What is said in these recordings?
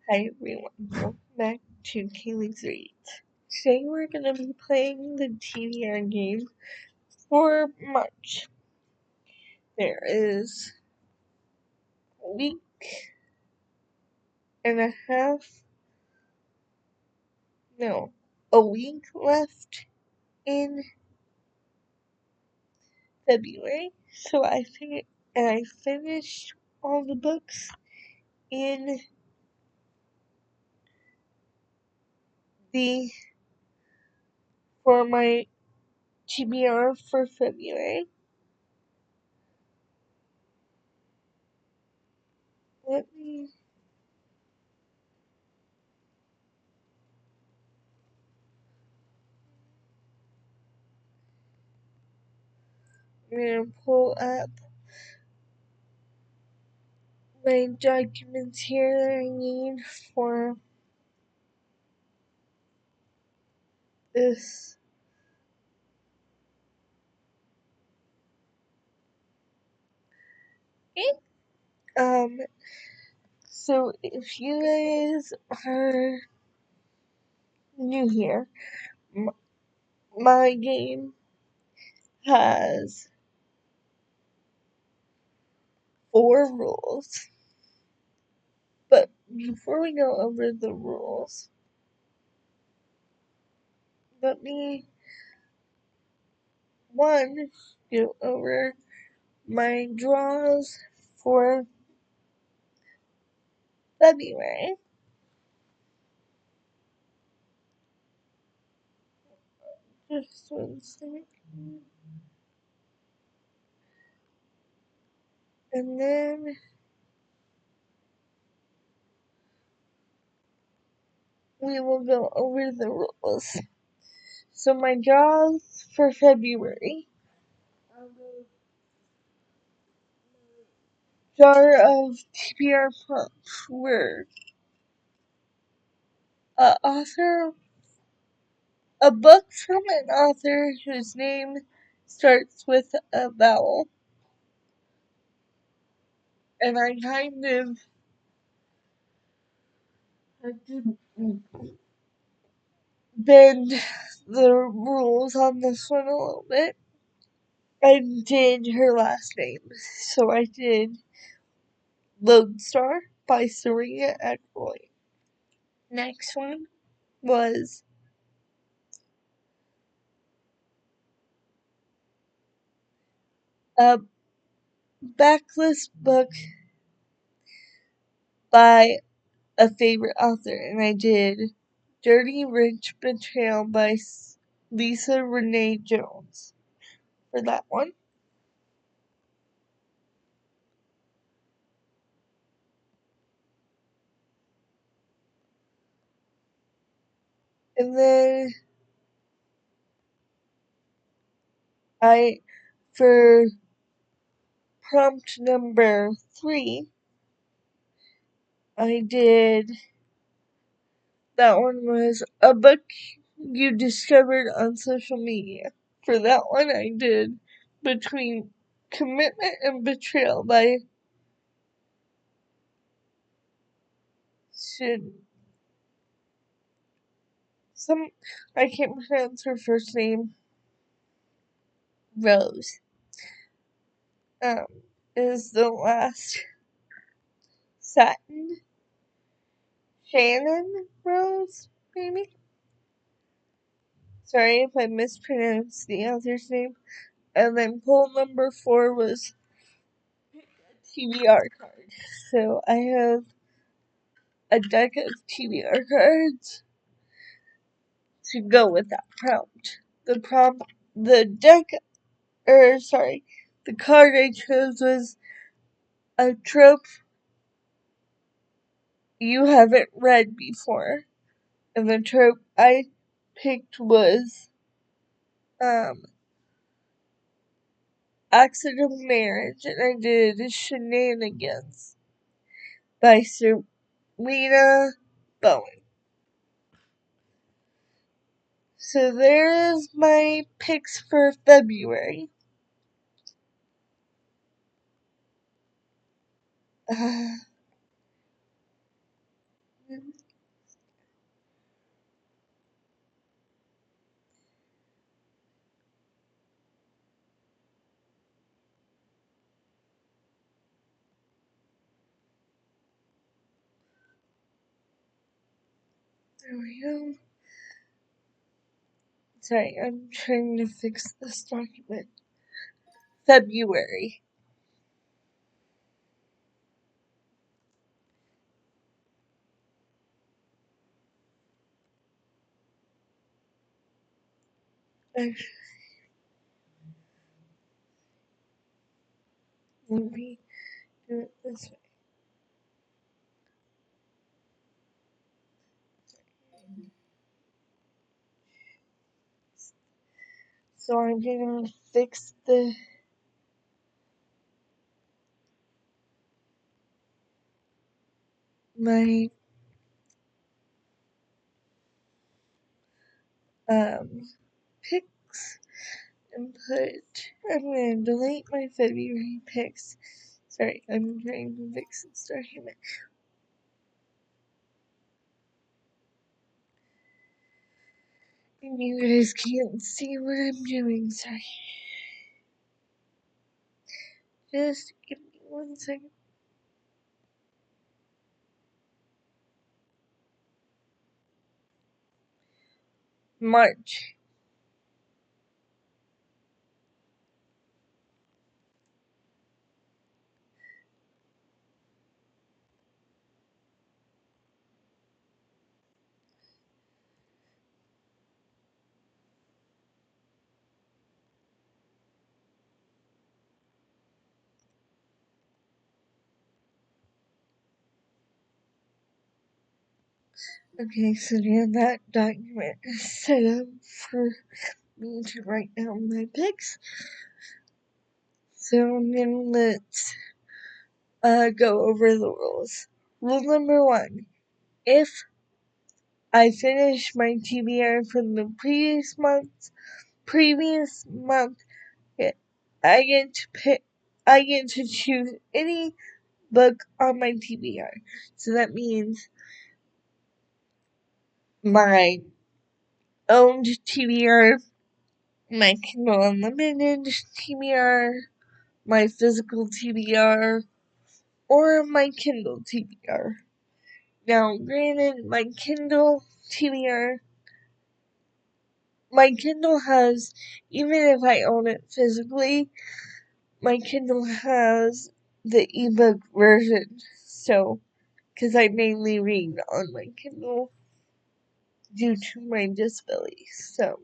Hi everyone, welcome back to Kaelie's Reads. Today we're going to be playing the TBR game for March. There is a week and a half, no, a week left in February. So I finished all the books in the for my TBR for February. Let me I'm gonna pull up my documents here that I need for this. Um, so if you guys are new here, my game has 4 rules. But before we go over the rules, let me go over my draws for February. Just one second. And then we will go over the rules. So my draws for February. Jar of TBR prompts were a book from an author whose name starts with a vowel. And I kind of did bend the rules on this one a little bit. I did her last name. So I did Lodestar by Serena Eckroyd. Next one was a backlist book by a favorite author, and I did Dirty Rich Betrayal by Lisa Renee Jones for that one. And then for prompt number 3, I did, that one was a book you discovered on social media. For that one, I did Between Commitment and Betrayal by I can't pronounce her first name, Rose. Is the last Satin Shannon Rose, maybe? Sorry if I mispronounced the author's name. And then poll number 4 was TBR card. So I have a deck of TBR cards to go with that prompt. The card I chose was a trope you haven't read before. And the trope I picked was Accidental Marriage, and I did Shenanigans by Serena Bowen. So there's my picks for February. There we go. Sorry, I'm trying to fix this document. February. Actually, let me do it this way. So I'm gonna fix my pics and I'm gonna delete my February pics. Sorry, I'm trying to fix this document. And you guys can't see what I'm doing, sorry. Just give me 1 second. March. Okay, so now that document is set up for me to write down my picks. So then let's go over the rules. Rule number 1. If I finish my TBR from the previous month, I get to choose any book on my TBR. So that means my owned TBR, my Kindle Unlimited TBR, my physical TBR, or my Kindle TBR. Now, granted, my Kindle TBR, my Kindle has, even if I own it physically, my Kindle has the eBook version. So, because I mainly read on my Kindle due to my disability. So,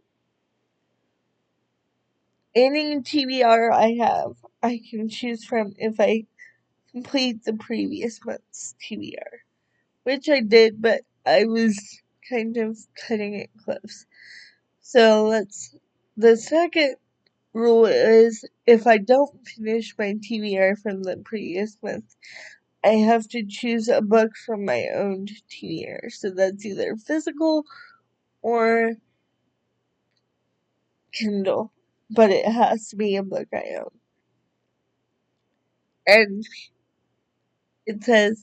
any TBR I have, I can choose from if I complete the previous month's TBR. Which I did, but I was kind of cutting it close. So the second rule is if I don't finish my TBR from the previous month, I have to choose a book from my own TBR. So that's either physical or Kindle, but it has to be a book I own. And it says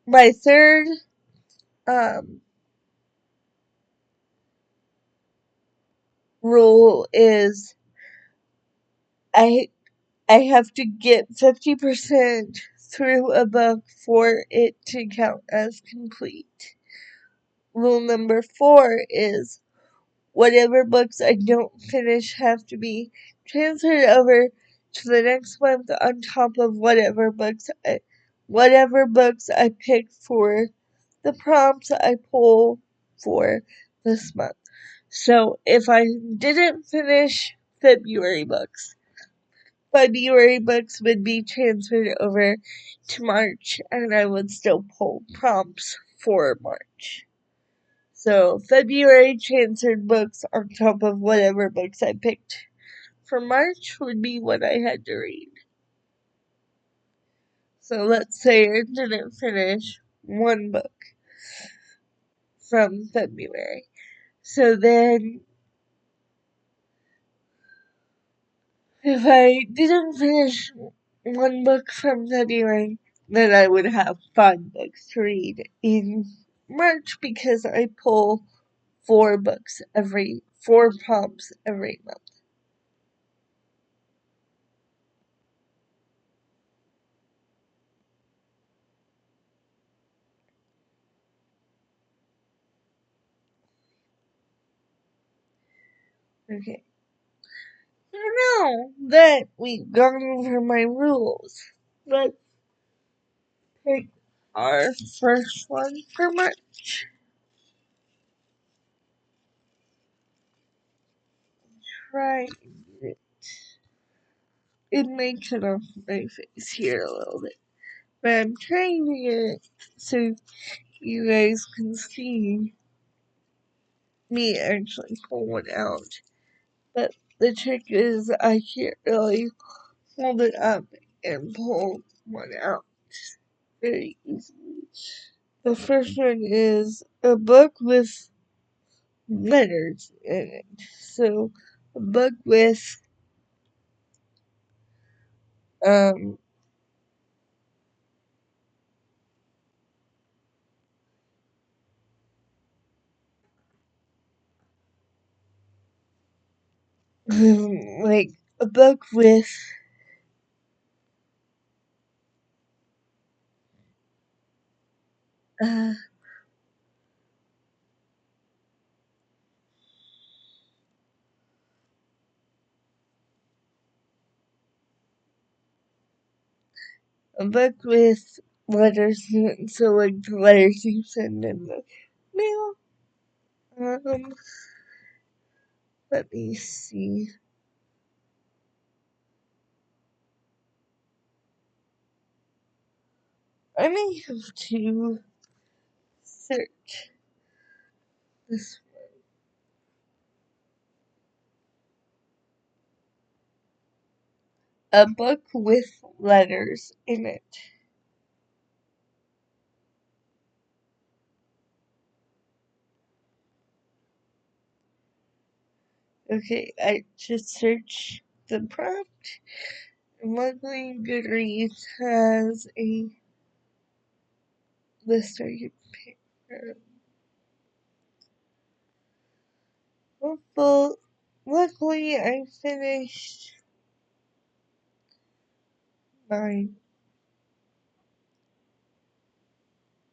my third rule is I have to get 50% through a book for it to count as complete. Rule number 4 is whatever books I don't finish have to be transferred over to the next month on top of whatever books I pick for the prompts I pull for this month. So if I didn't finish February books would be transferred over to March, and I would still pull prompts for March. So February transferred books on top of whatever books I picked for March would be what I had to read. So let's say I didn't finish one book from February. So then if I didn't finish one book from February, then I would have 5 books to read in much because I pull 4 prompts every month. Okay. I know that we've gone over my rules. Let's pick our first one for March. Try it. It may cut off my face here a little bit. But I'm trying to get it so you guys can see me actually pull one out. But the trick is I can't really hold it up and pull one out very easily. The first one is a book with letters in it. So a book with um like a book with uh a book with letters in it, so like the letters you send in the mail. Let me see. I may have to search this. A book with letters in it. Okay, I just searched the prompt. And luckily, Goodreads has a list where you can pick from. Well, luckily, I finished mine.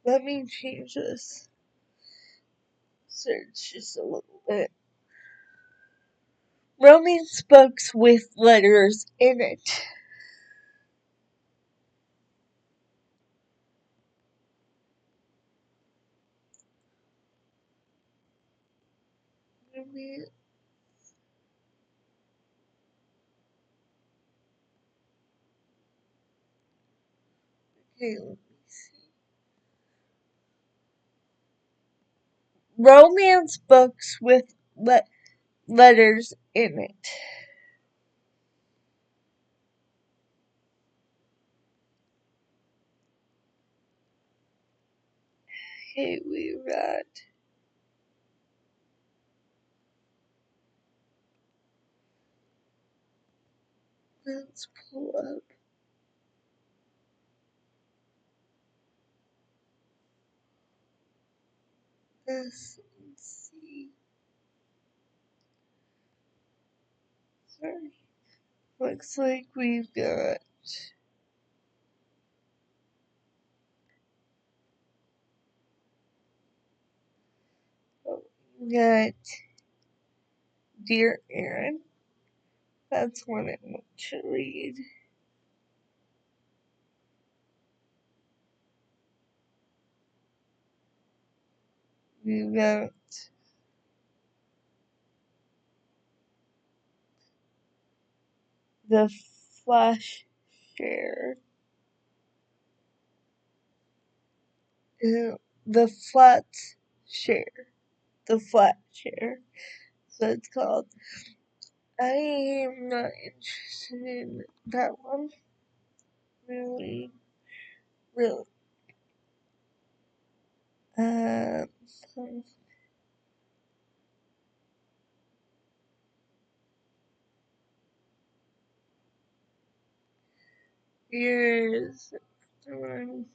Let me change this search just a little bit. Romance books with letters in it. Romance. Okay, let me see. Romance books with letters in it. Okay, we got let's pull up this and see. Sorry. Looks like we've got we got Dear Aaron. That's one I want to read. We've got the Flash Share. The Flat Share. The Flat Share. So it's called. I am not interested in that one. Really, really. Um, here's one.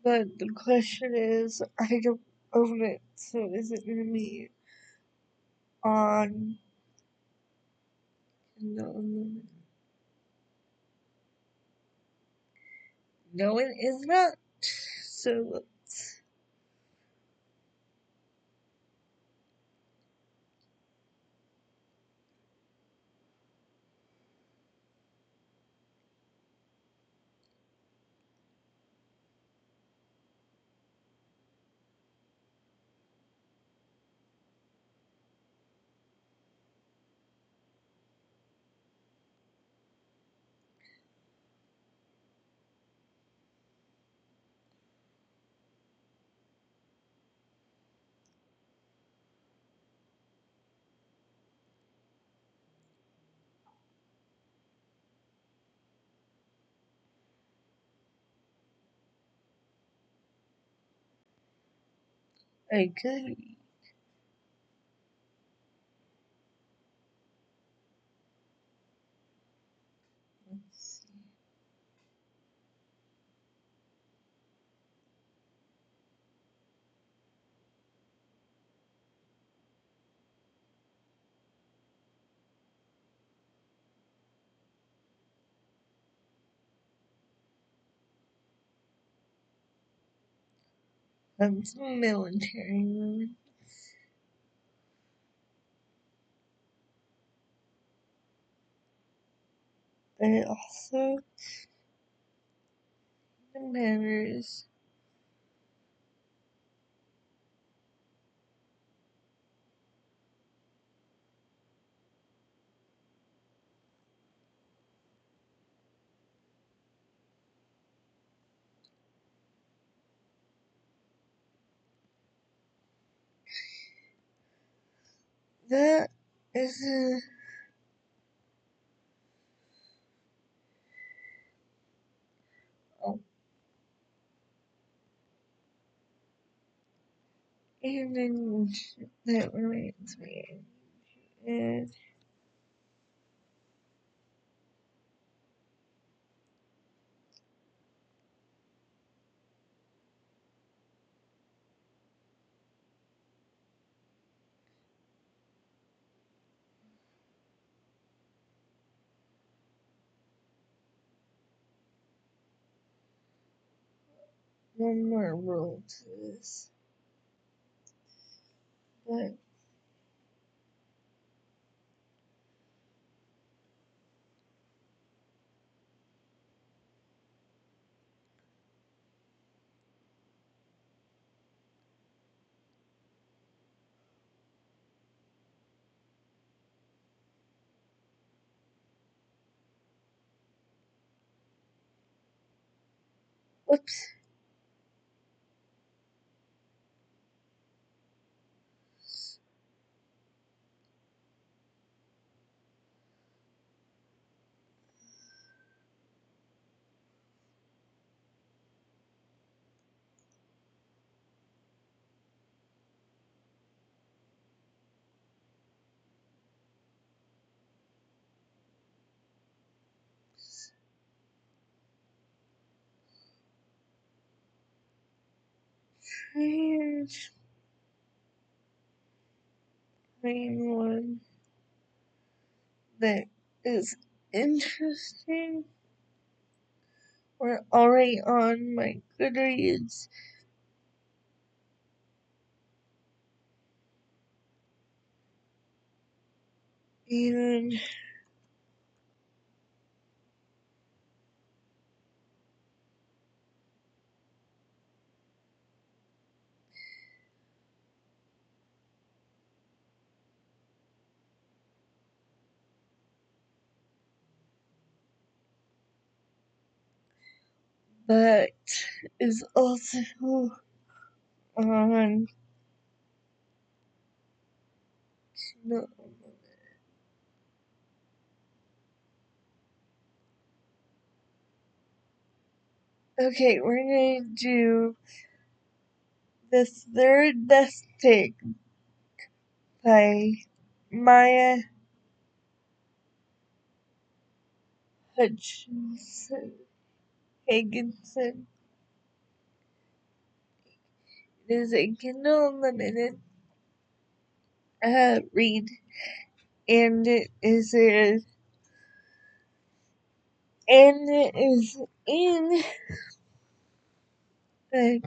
But the question is, I don't own it, so is it gonna be on Kindle Unlimited? No, it is not. So I could. Let's see. That's military women. But it also matters that is a oh, and then that reminds me. And one more rule to this. But whoops. Here's one that is interesting. We're already on my Goodreads, and but is also on no, okay, we're gonna do the third mistake by Maya Hutchinson Higginson. It is a Kindle Unlimited read, and it is in the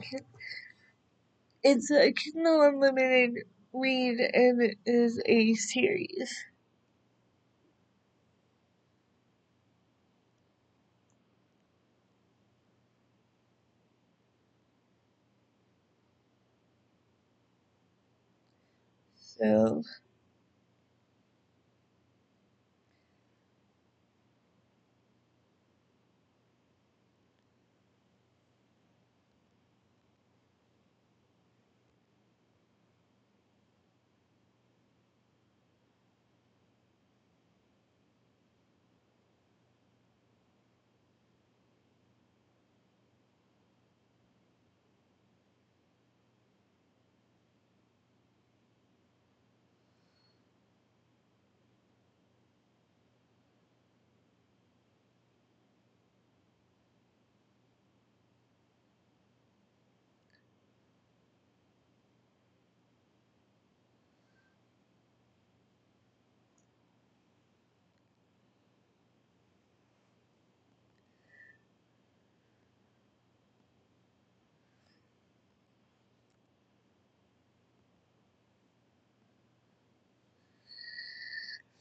it's a Kindle Unlimited read, and it is a series.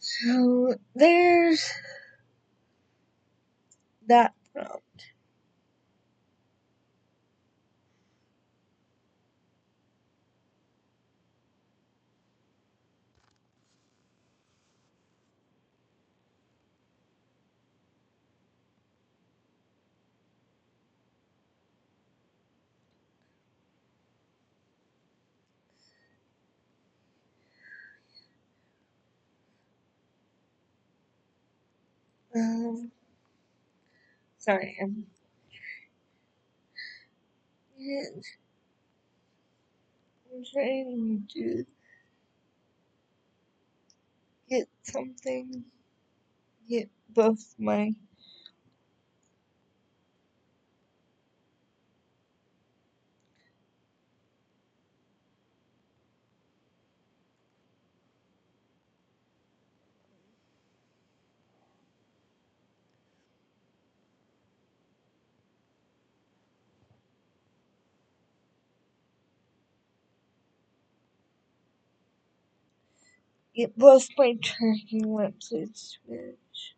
So there's that prompt. Um, sorry, I'm trying to get something, get both my tracking websites to manage.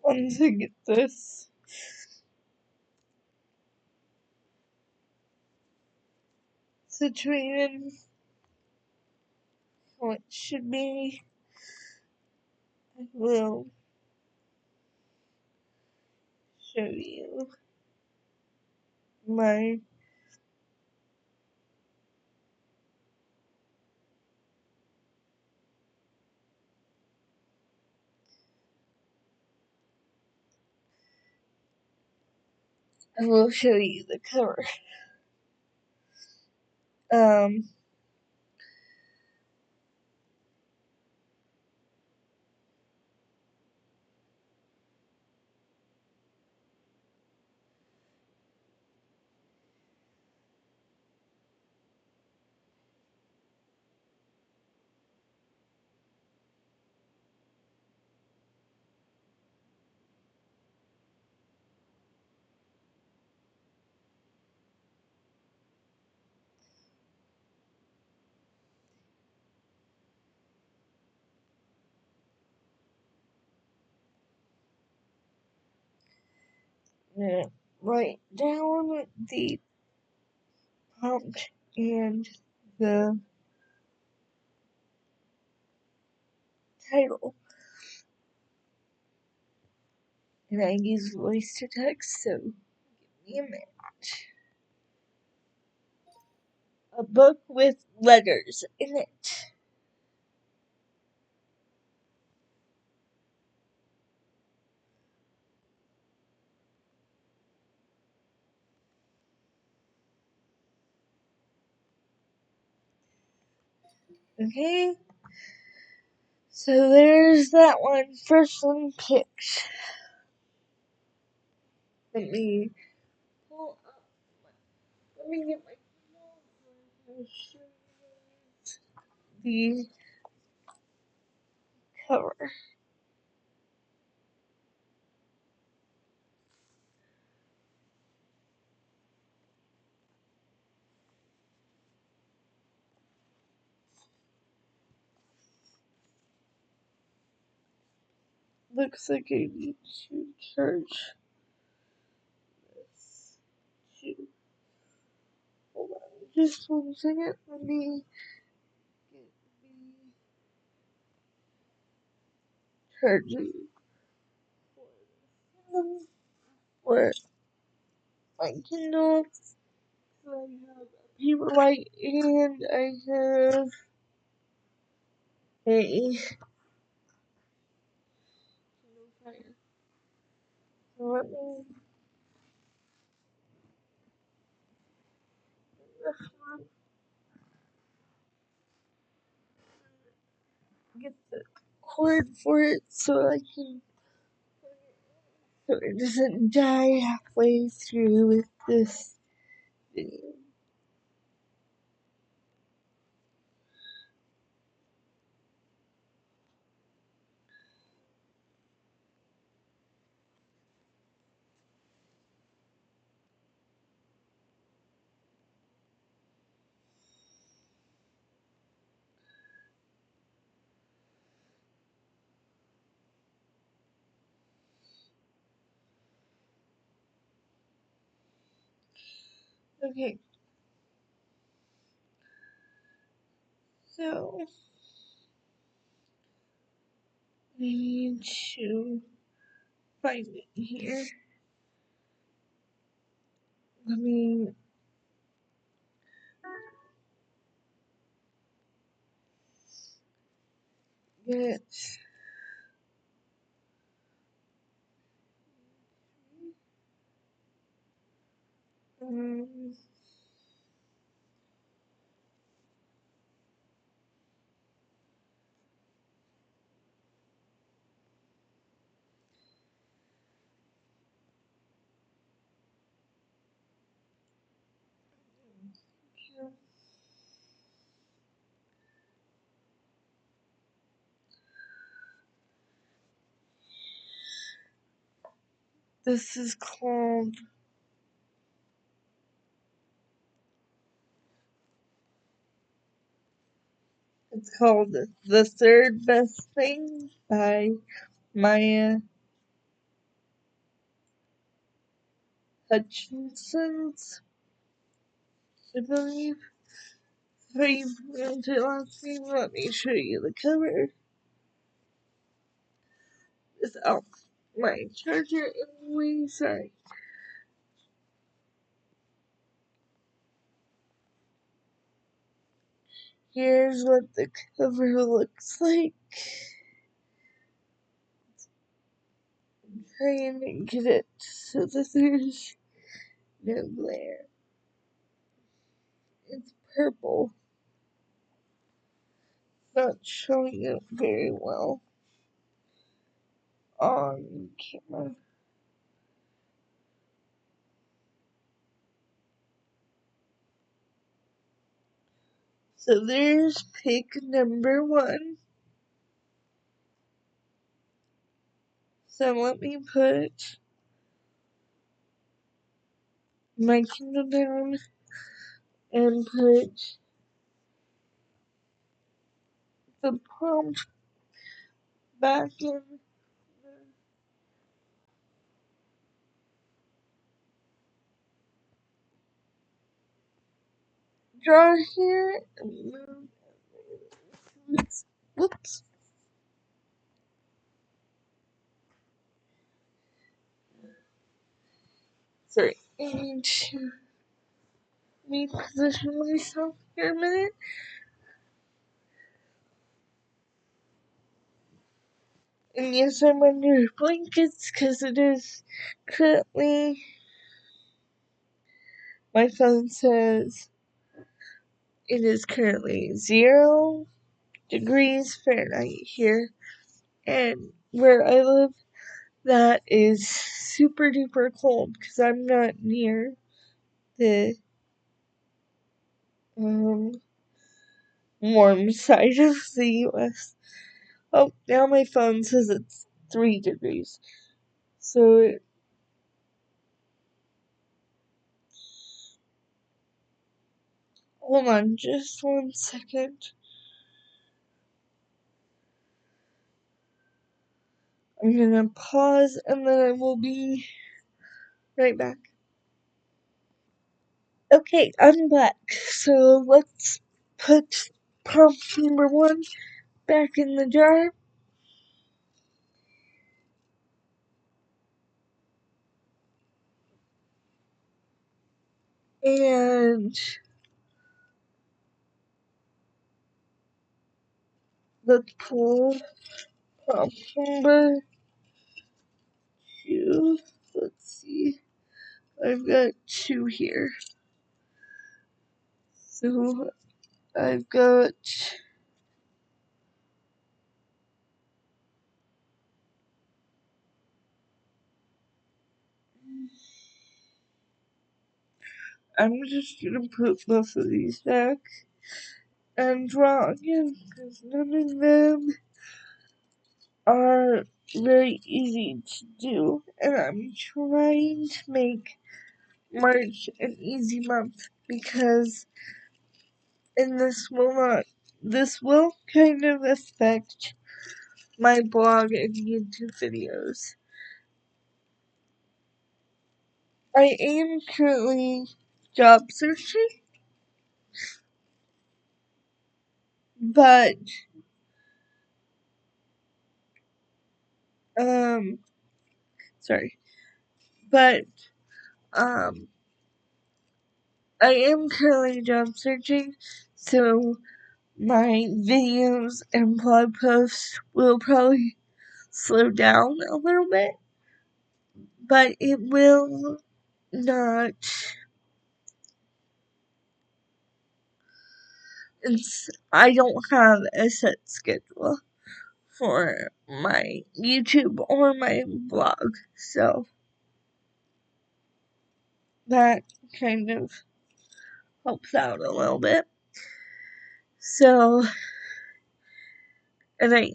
Once I get this situated how it should be, I will show you my I will show you the cover. Um, write down the prompt and the title. And I use voice to text, so give me a minute. A book with letters in it. Okay, so there's that one. First one picked. Let me pull up. Let me get my the cover. Looks like I need to charge this too. Hold on just 1 second. Let me get the charging for my Kindle. So I have a paperwhite and I have a Kindle Fire. So let me this one, get the cord for it so I can, so it doesn't die halfway through with this video. Okay, so we need to find it here. Let me get um this is called, it's called The Third Best Thing by Maya Hutchinson's, I believe. If I pronounce it last name, let me show you the cover without my charger anyway, sorry. Here's what the cover looks like. I'm trying to get it so that there's no glare. It's purple. Not showing it very well on camera. So there's pick number 1. So let me put my Kindle down and put the prompt back in the jar here and move. Whoops. Sorry. I need to reposition myself here a minute. And yes, I'm under blankets because it is currently, my phone says it is currently 0 degrees Fahrenheit here. And where I live, that is super duper cold because I'm not near the warm side of the US. Oh, now my phone says it's 3 degrees. So hold on just 1 second. I'm gonna pause and then I will be right back. Okay, I'm back. So let's put prompt number 1 back in the jar. And let's pull prompt number 2. Let's see. I've got 2 here. So I've got I'm just gonna put both of these back and draw again because none of them are very easy to do, and I'm trying to make March an easy month because this will kind of affect my blog and YouTube videos. I am currently job searching, but sorry, but I am currently job searching, so my videos and blog posts will probably slow down a little bit, but it will not. I don't have a set schedule for my YouTube or my blog, so that kind of helps out a little bit. So, and I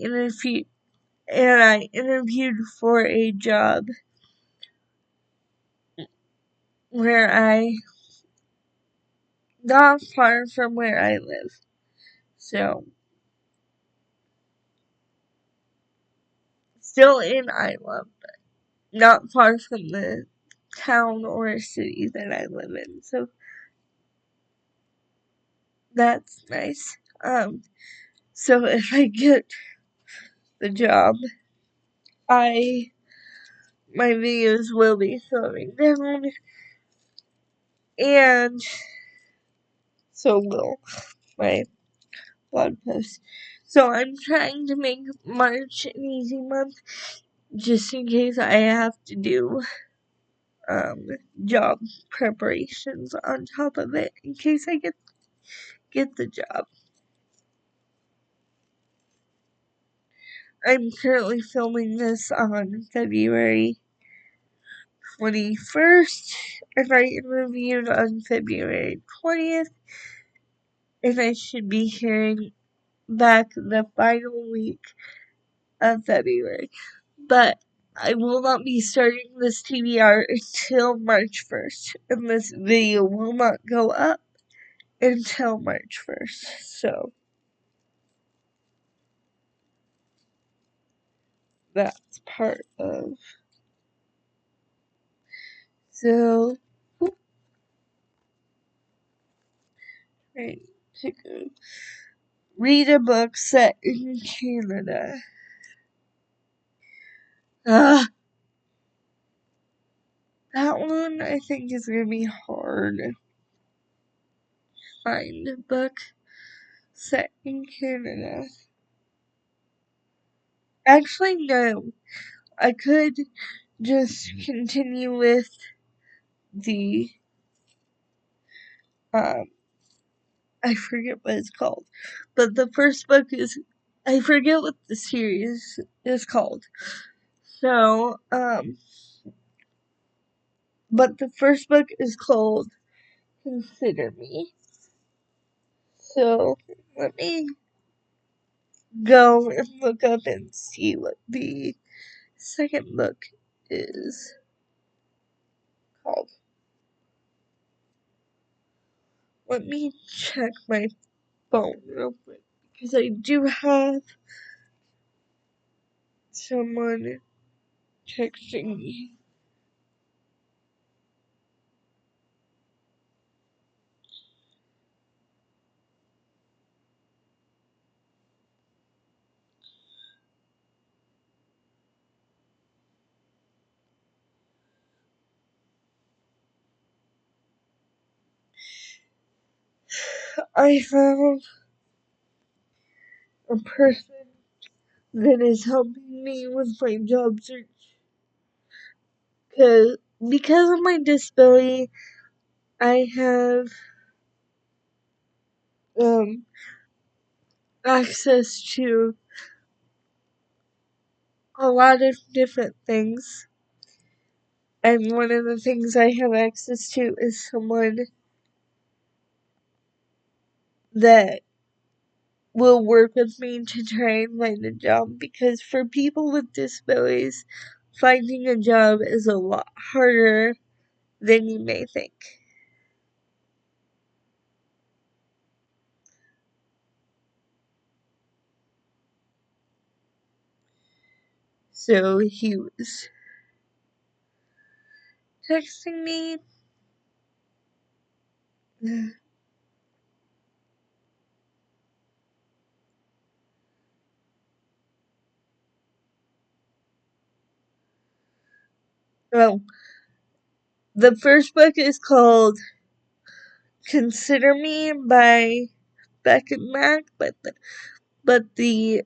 interviewed for a job where not far from where I live. So, still in Iowa, but not far from the town or city that I live in. So, that's nice. So if I get the job, my videos will be slowing down, and so will my blog posts. So I'm trying to make March an easy month, just in case I have to do job preparations on top of it in case I get the job. I'm currently filming this on February 21st, and I interviewed on February 20th, and I should be hearing back the final week of February. But I will not be starting this TBR until March 1st, and this video will not go up until March 1st, so that's part of. So, right, to go read a book set in Canada. That one I think is gonna be hard to find a book set in Canada. Actually, no. I could just continue with the, I forget what it's called. But the first book is, I forget what the series is called. So, but the first book is called Consider Me. So, let me go and look up and see what the second book is called. Let me check my phone real quick because I do have someone texting me. I found a person that is helping me with my job search. Because of my disability, I have access to a lot of different things. And one of the things I have access to is someone that will work with me to try and find a job, because for people with disabilities, finding a job is a lot harder than you may think. So he was texting me. Oh, the first book is called Consider Me by Beck and Mac, but the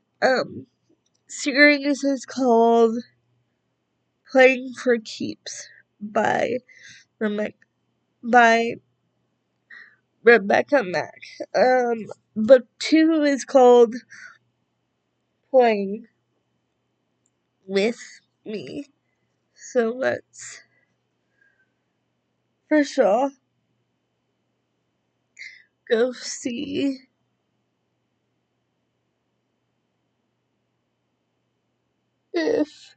series is called Playing for Keeps by by Rebecca Mack. Book 2 is called Playing with Me. So let's first of all go see if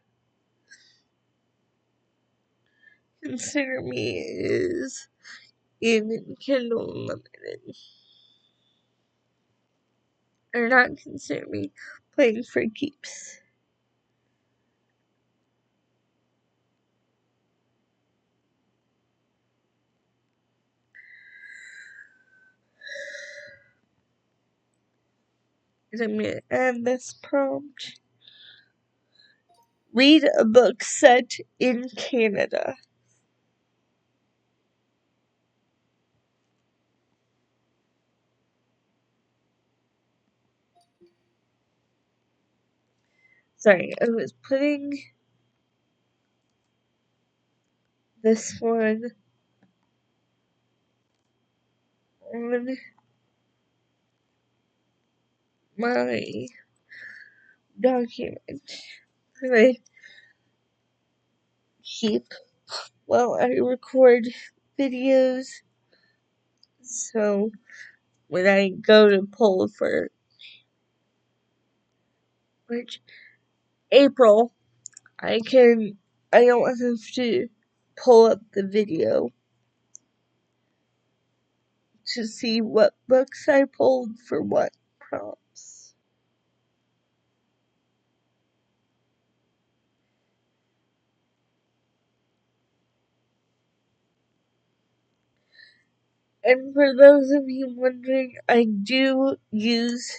Consider Me is in Kindle Unlimited. Or not Consider Me, Playing for Keeps. I'm gonna add this prompt. Read a book set in Canada. Sorry, I was putting this one on my document that I keep while I record videos. So when I go to pull for April, I don't have to pull up the video to see what books I pulled for what prompts. And for those of you wondering, I do use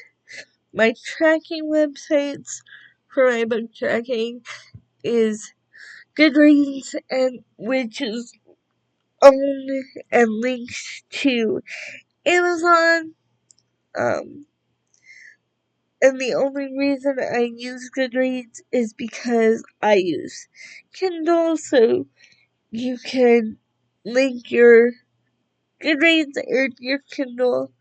my tracking websites for my book tracking is Goodreads, and which is owned and linked to Amazon. And the only reason I use Goodreads is because I use Kindle, so you can link your Goodreads or your Kindle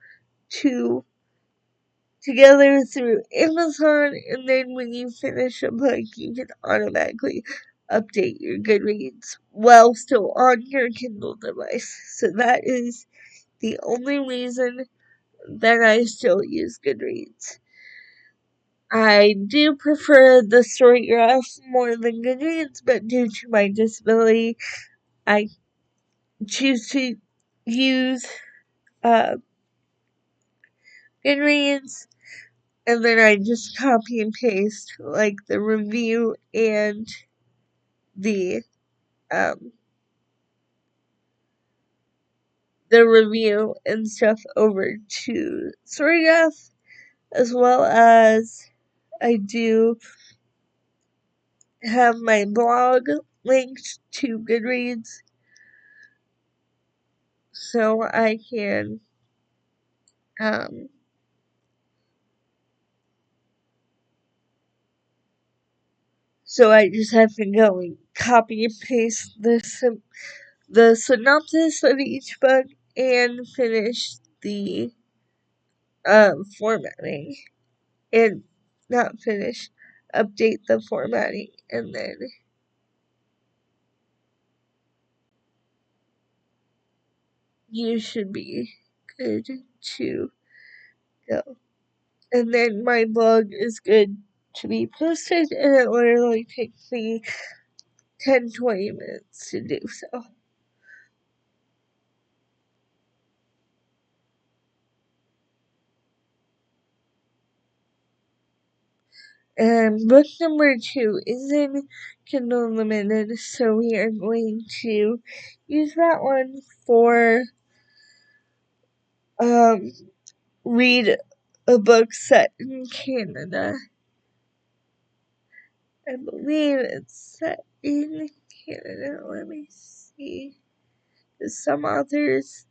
together through Amazon, and then when you finish a book, you can automatically update your Goodreads while still on your Kindle device. So that is the only reason that I still use Goodreads. I do prefer the Storygraph more than Goodreads, but due to my disability, I choose to use Goodreads, and then I just copy and paste like the review and the um review and stuff over to Storygraph, as well as I do have my blog linked to Goodreads, so I can so I just have to go and copy and paste the synopsis of each book and finish the formatting, and not finish, update the formatting, and then you should be good to go. And then my blog is good to be posted, and it literally takes me 10-20 minutes to do so. And book number 2 is in Kindle Unlimited, so we are going to use that one for read a book set in Canada. I believe it's set in Canada. Let me see. Some authors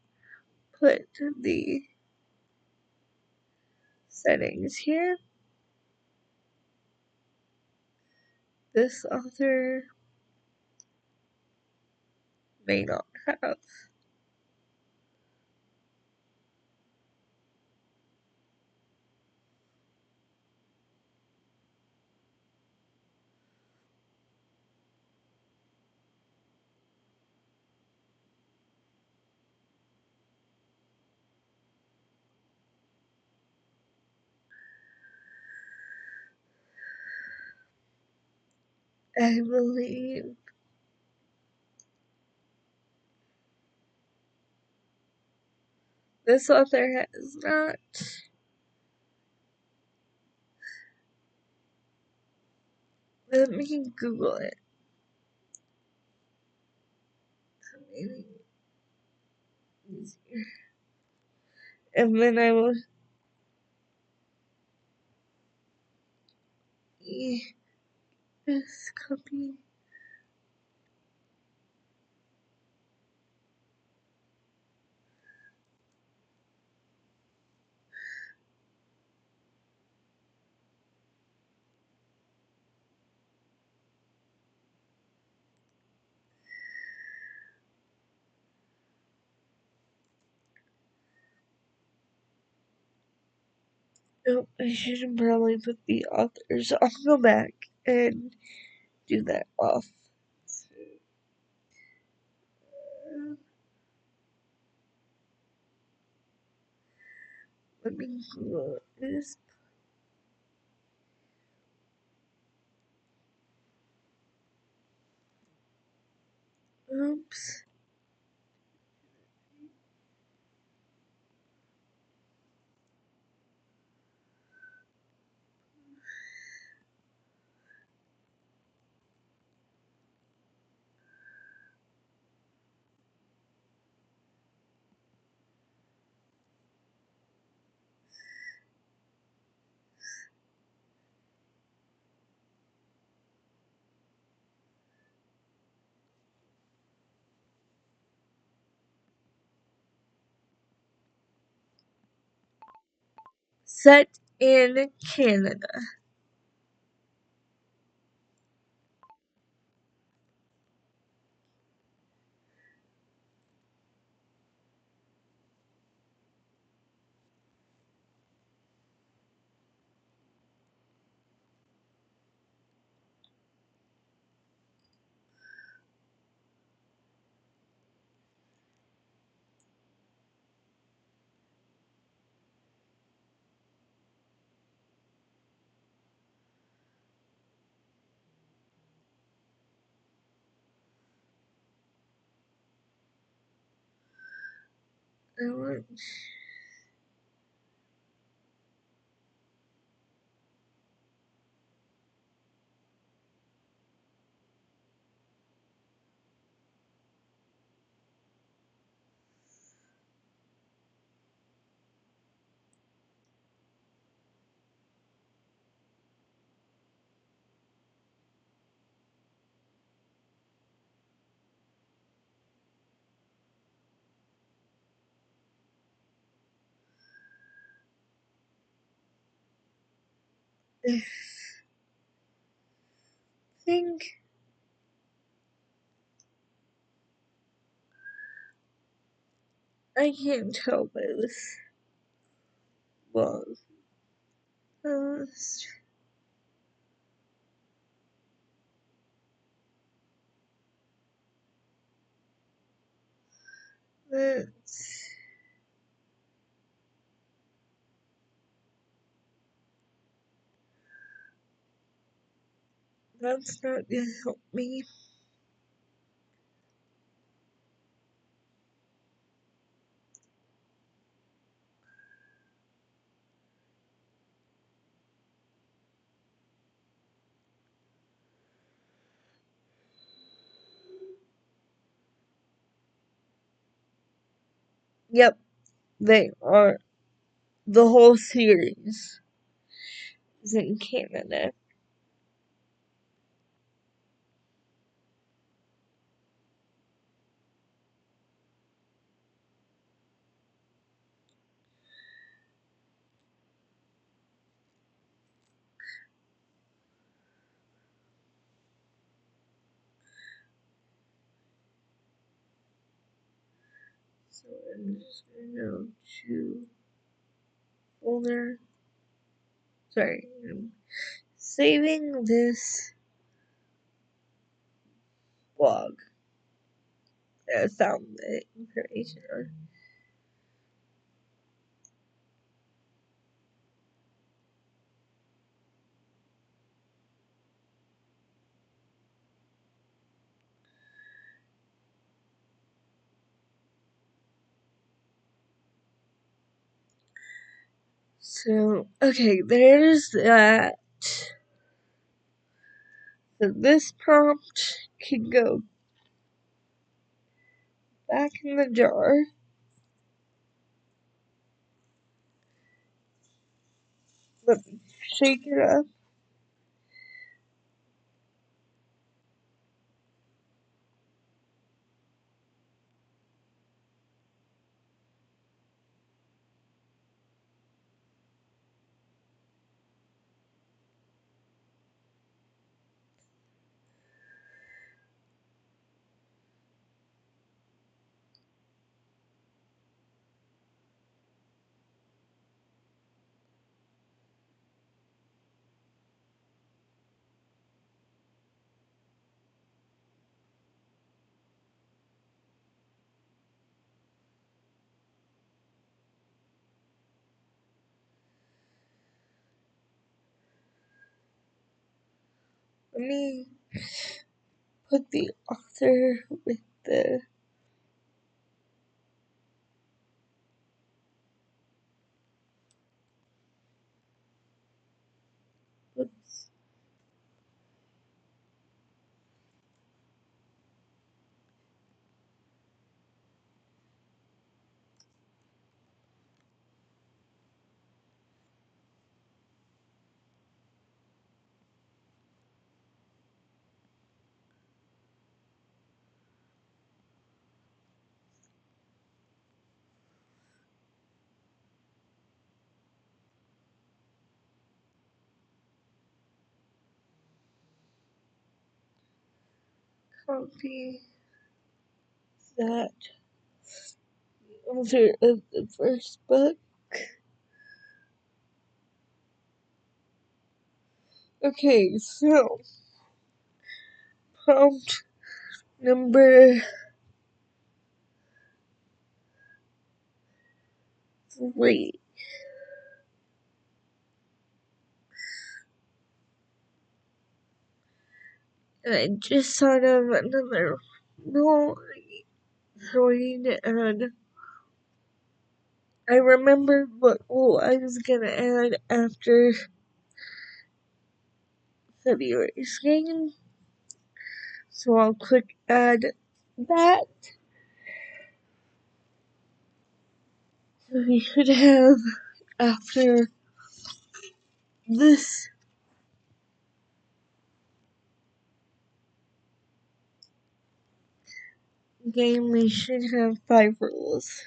put the settings here. This author may not have. I believe this author has not. Let me Google it. Maybe easier. And then I will this copy. Oh, I should probably put the authors. I'll go back and do that off. Let me close. Oops. Set in Canada. I want. I think I can't tell by this blog post. That's not gonna help me. Yep, they are. The whole series is in Canada. So I'm just gonna go to folder. Sorry, I'm saving this blog. Found the information on. So, okay, there's that. So this prompt can go back in the jar. Let me shake it up. Let me put the author with the oops. Copy that author of the first book. Okay, so prompt number 3. And I just thought of another thing, and I remembered what I was gonna add after February's game. So I'll click add that. So we should have, after this game, we should have 5 rules.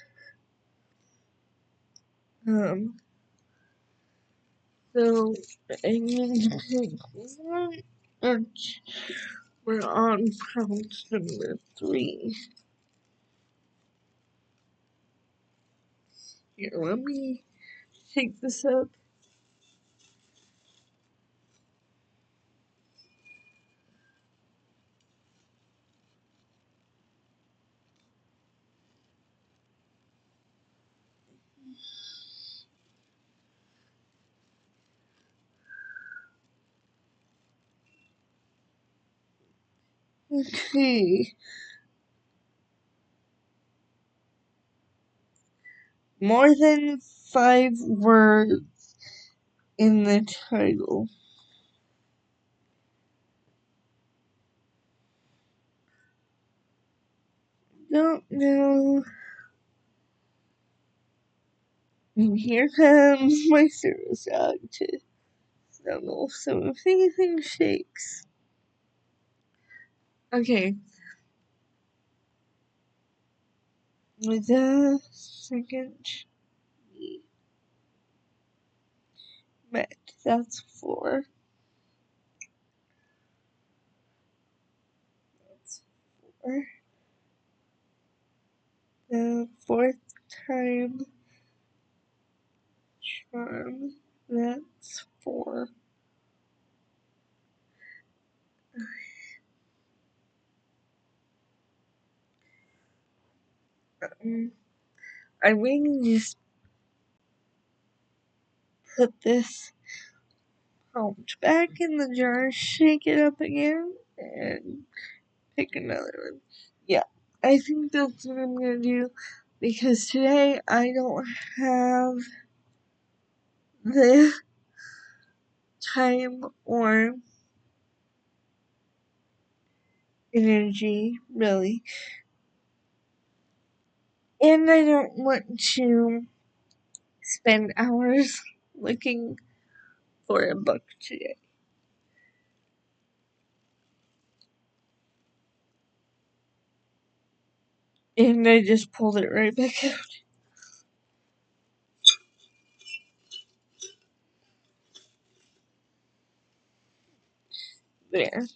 So I need to pick one, and we're on prompt number 3. Here, let me take this up. Okay. More than 5 words in the title. Don't know. And here comes my service dog to snuggle. So if anything shakes. Okay. With the second met. That's 4. That's 4. The 4th time charm. That's 4. I really just put this prompt back in the jar, shake it up again, and pick another one. Yeah, I think that's what I'm gonna do, because today I don't have the time or energy, really. And I don't want to spend hours looking for a book today. And I just pulled it right back out. There.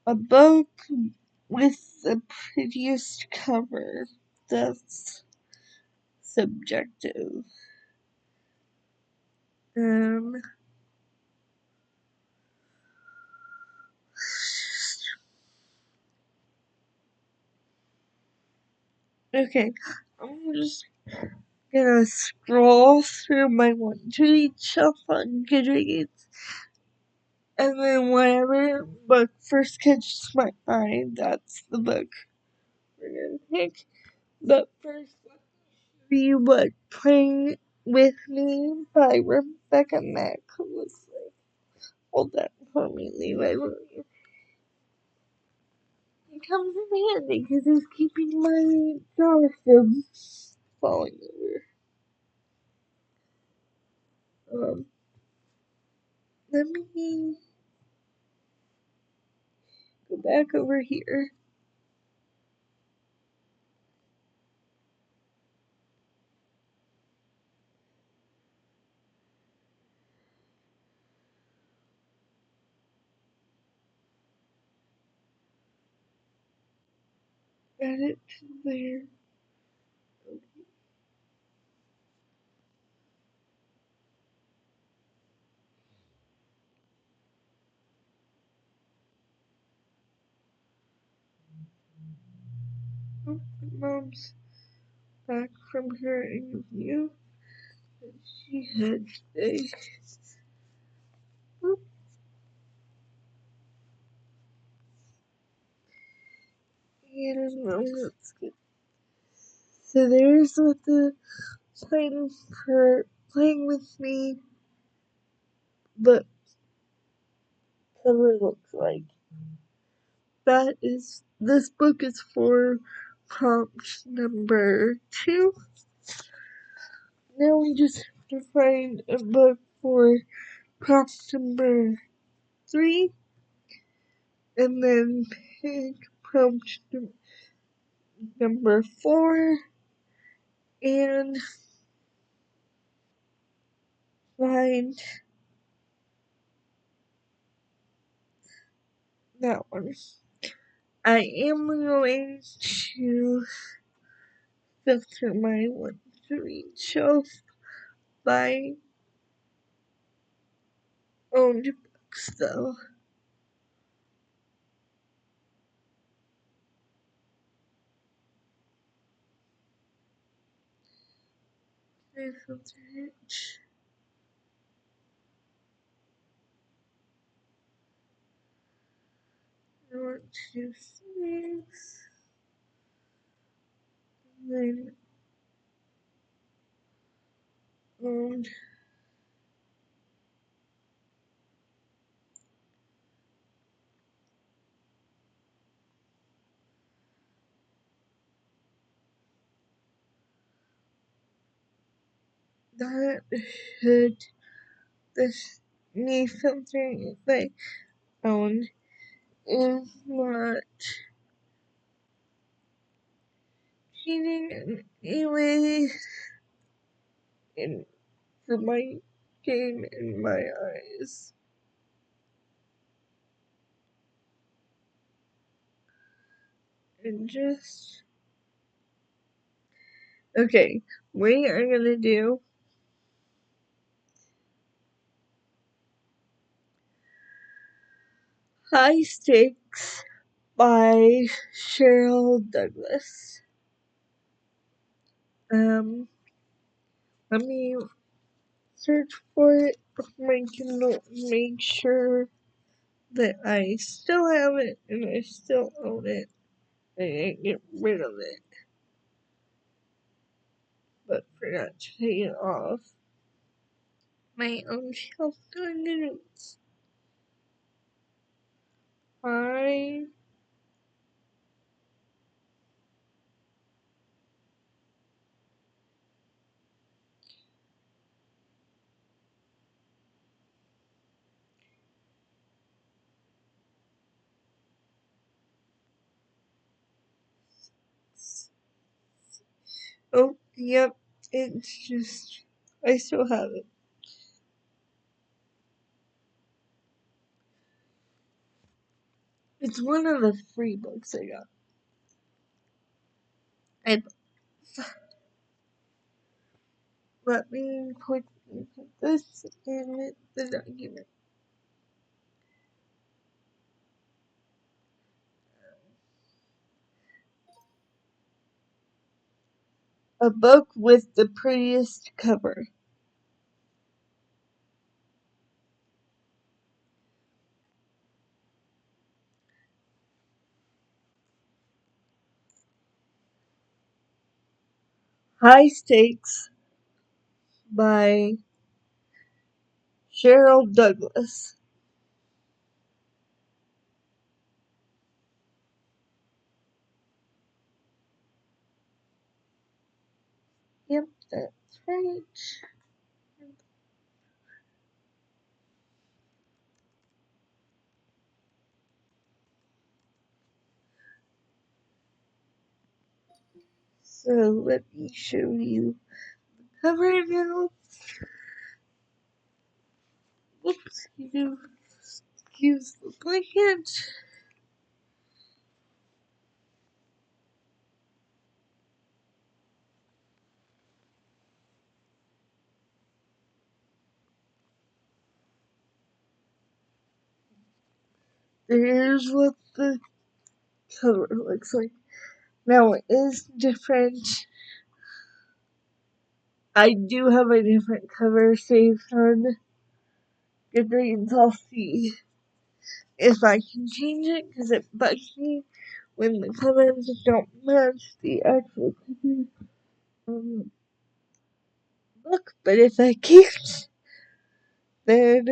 A book with the prettiest cover. That's subjective. Okay, I'm just gonna scroll through my want to read shelf on Goodreads, and then whatever book first catches my eye, that's the book we're gonna pick. But first, let me show you what Playing With Me by Rebecca Mack looks like. Hold that for me, Levi. It comes in handy because it's keeping my jar from falling over. Let me go back over here. Add it to there. Oh, Mom's back from her interview that she had today. Oh, and let's get. So there's what the Playing With Me book cover looks like. This book is for prompt number 2. Now we just have to find a book for prompt number 3, and then pick prompt number 4, and find that one. I am going to filter my want to read shelf by owned books, though. I filter it. I want to six, then owned. That should this me filtering it by owned is not cheating in any way in for my game in my eyes. And just okay, we are gonna do High Stakes by Cheryl Douglas. Let me search for it on my Kindle, make sure that I still have it and I still own it. I didn't get rid of it, but forgot to take it off my own shelf doing it. I oh yep, it's just I still have it. It's one of the free books I got. I let me quickly put this in the document. A book with the prettiest cover. High Stakes by Cheryl Douglas. Yep, that's right. So let me show you the cover now. Oops, excuse the blanket. There's what the cover looks like. Now it is different. I do have a different cover saved on Goodreads. I'll see if I can change it because it bugs me when the covers don't match the actual cover book. But if I can't, then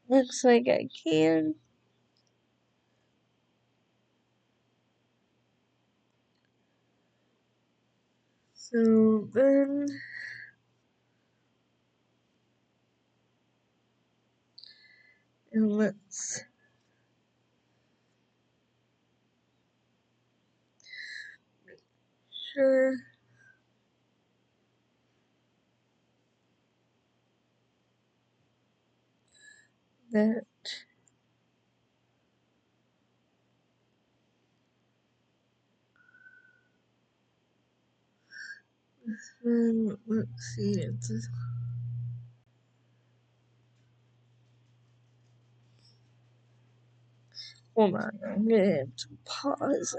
looks like I can. So then and let's make sure that let's see, it's hold on, I'm gonna have to pause.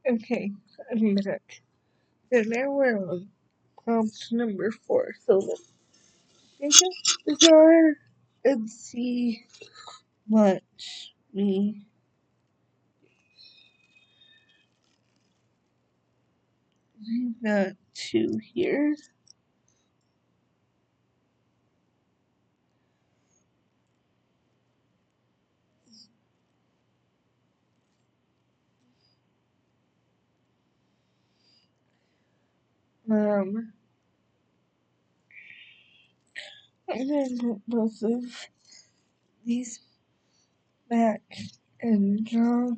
Okay, I'm back. So now we're on prompt number 4. So let's take out the jar and see what we got 2 here. I'm gonna put both of these back and draw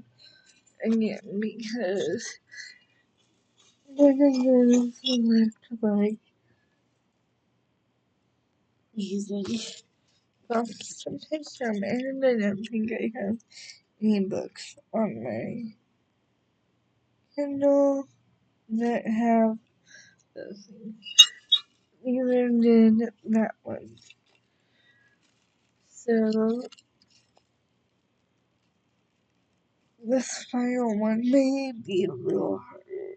again because they're gonna select like easy. Sometimes I'm and I don't think I have any books on my Kindle that have those things. Even did that one. So this final one may be a little harder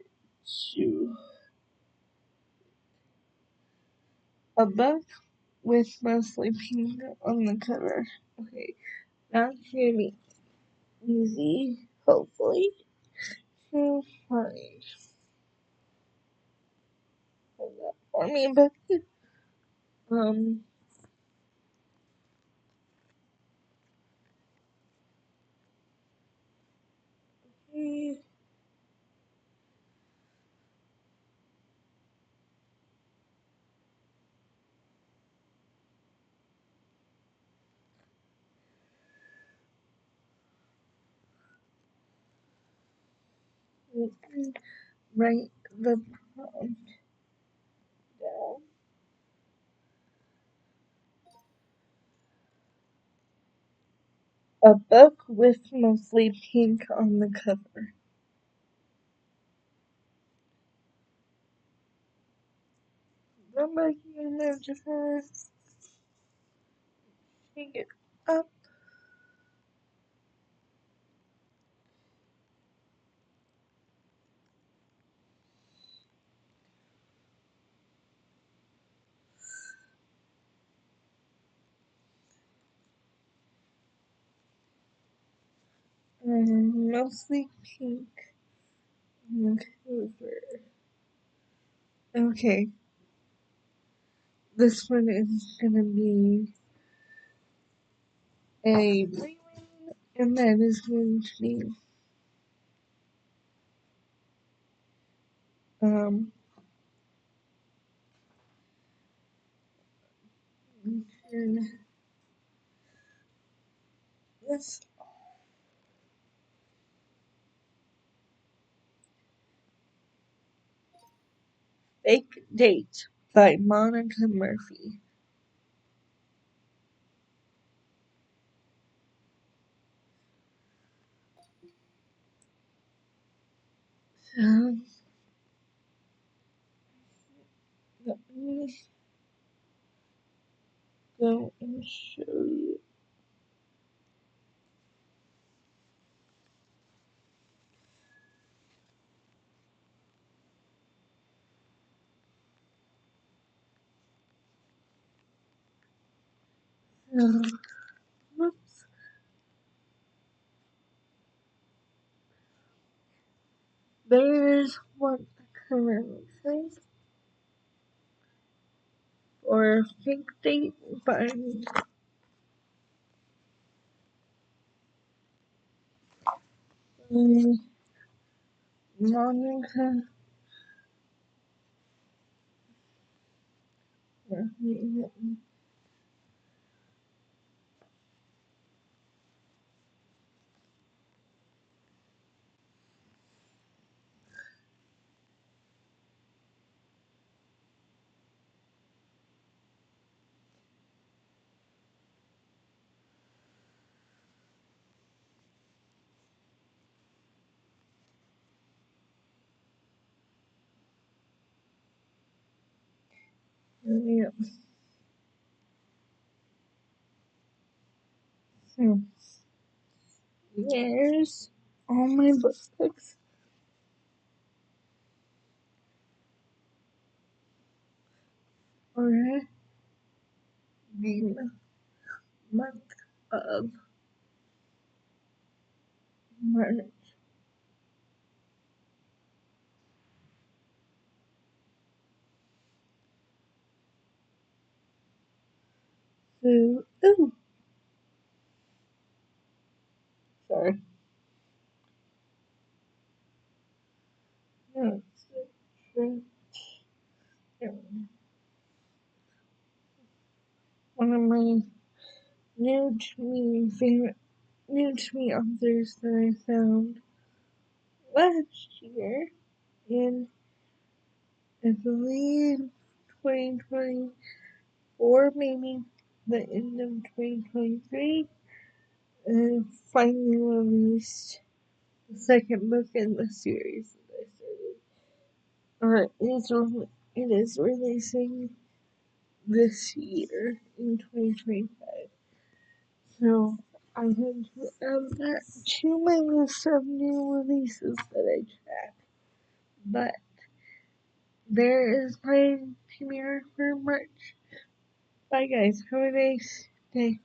to a book with mostly pink on the cover. Okay, that's gonna be easy, hopefully, to find. Hold that for me, but um, okay. Right the prompt down. A book with mostly pink on the cover. I'm making a note of her. Take it up. Mostly pink on the cover. Okay. This one is gonna be a green, and that is going to be um this Fake Date by Monica Murphy. So let me go and show you. So, whoops. There's what the current says for Fake Date by Monica Murphy. Yeah. So there's all my book picks for the month of March. So, ooh, sorry. No, it's true. One of my new to me authors that I found last year in, I believe, 2024, maybe the end of 2023, and finally released the second book in the series that I started. Or it is releasing this year in 2025. So I had to add that to my list of new releases that I track. But there is my TBR for March. Bye guys. Have a nice day.